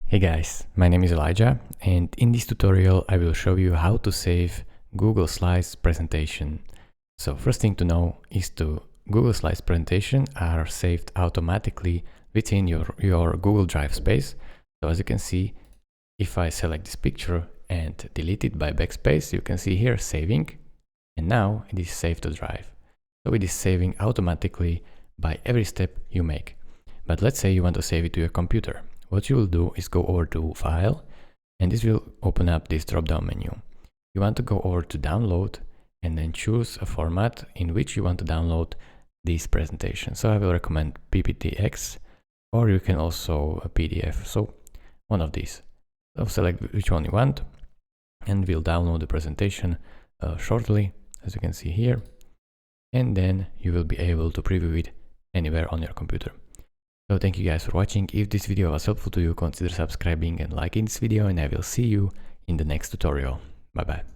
Hey guys, my name is Elijah, and in this tutorial I will show you how to save Google Slides presentation. So first thing to know is Google Slides presentation are saved automatically within your Google Drive space. So as you can see, if I select this picture and delete it by backspace, you can see here saving, and now it is saved to Drive. So it is saving automatically by every step you make. But let's say you want to save it to your computer. What you will do is go over to File, and this will open up this drop-down menu. You want to go over to Download and then choose a format in which you want to download this presentation. So I will recommend PPTX, or you can also a PDF. So one of these. So select which one you want, and we'll download the presentation shortly, as you can see here. And then you will be able to preview it anywhere on your computer. So thank you guys for watching. If this video was helpful to you, consider subscribing and liking this video, and I will see you in the next tutorial. Bye bye.